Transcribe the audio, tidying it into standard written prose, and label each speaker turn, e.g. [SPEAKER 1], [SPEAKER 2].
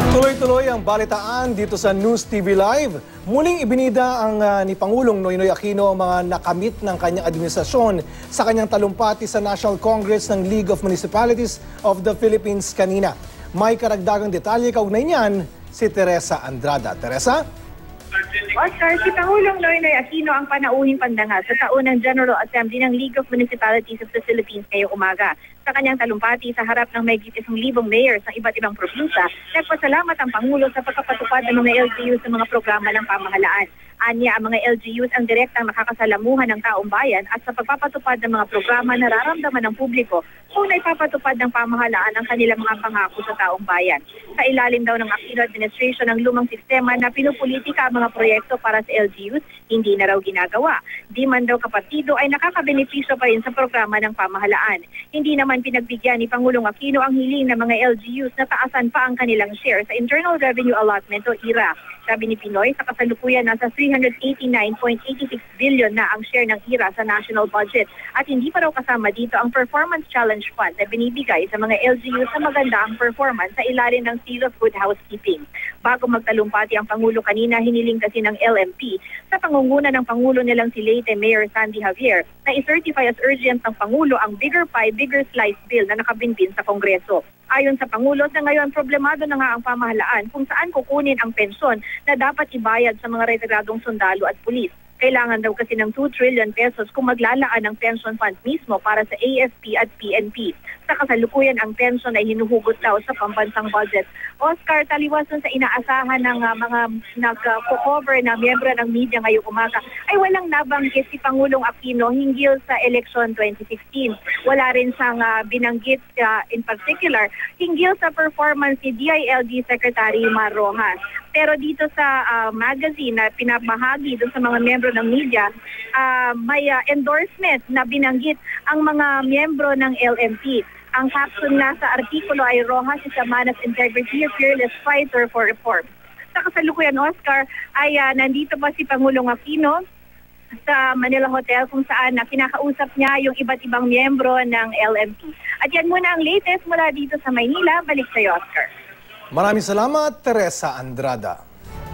[SPEAKER 1] Tuloy-tuloy ang balitaan dito sa News TV Live. Muling ibinida ni Pangulong Noynoy Aquino ang mga nakamit ng kanyang administrasyon sa kanyang talumpati sa National Congress ng League of Municipalities of the Philippines kanina. May karagdagang detalye kaugnay niyan si Teresa Andrada. Teresa?
[SPEAKER 2] Oscar, si Pangulong Noynoy Aquino ang panauhing pandangal sa taunang General Assembly ng League of Municipalities of the Philippines ngayong umaga. Sa kanyang talumpati sa harap ng mahigit 1,000 mayors ng iba't ibang probinsya, nagpasalamat ang Pangulo sa pagpapatupad ng mga LGUs sa mga programa ng pamahalaan. Anya, ang mga LGUs ang direktang nakakasalamuhan ng taong bayan at sa pagpapatupad ng mga programa nararamdaman ng publiko kung naipapatupad ng pamahalaan ang kanilang mga pangako sa taong bayan. Sa ilalim daw ng Aquino administration ng lumang sistema na pinupolitika ang mga proyekto para sa LGUs, hindi na raw ginagawa. Di man daw kapartido ay nakakabenepisyo pa rin sa programa ng pamahalaan. Hindi naman pinagbigyan ni Pangulong Aquino ang hiling ng mga LGUs na taasan pa ang kanilang share sa Internal Revenue Allotment o IRA. Sabi ni Pinoy, sa kasalukuyan nasa 389.86 billion na ang share ng IRA sa national budget at hindi pa raw kasama dito ang Performance Challenge Fund na binibigay sa mga LGU sa magandang performance sa ilalim ng Seal of Good Housekeeping. Bago magtalumpati ang Pangulo kanina, hiniling kasi ng LMP sa pangunguna ng Pangulo nilang si Leyte Mayor Sandy Javier na i-certify as urgent ng Pangulo ang Bigger Pie, Bigger Slice Bill na nakabinbin sa Kongreso. Ayon sa Pangulo, sa ngayon problemado na nga ang pamahalaan kung saan kukunin ang pensyon na dapat ibayad sa mga retiradong sundalo at pulis. Kailangan daw kasi ng 2 trillion pesos kung maglalaan ng pension fund mismo para sa AFP at PNP. Sa kasalukuyan, ang pension ay hinuhugot daw sa pambansang budget. Oscar, taliwas sa inaasahan ng mga nag-cover na miyembro ng media ngayong umaga, ay walang nabanggit si Pangulong Aquino hinggil sa election 2016. Wala rin siyang binanggit in particular hinggil sa performance ni DILG Secretary Mar Rojas. Pero dito sa magazine na pinabahagi doon sa mga miyembro ng media, may endorsement na binanggit ang mga miyembro ng LMP. Ang caption na sa artikulo ay Rojas is a man of integrity, a fearless fighter for reform. Sa kasalukuyan, Oscar, ay nandito pa si Pangulong Aquino sa Manila Hotel kung saan kinakausap niya yung iba't ibang miyembro ng LMP. At yan muna ang latest mula dito sa Maynila. Balik sa iyo, Oscar.
[SPEAKER 1] Maraming salamat, Teresa Andrada.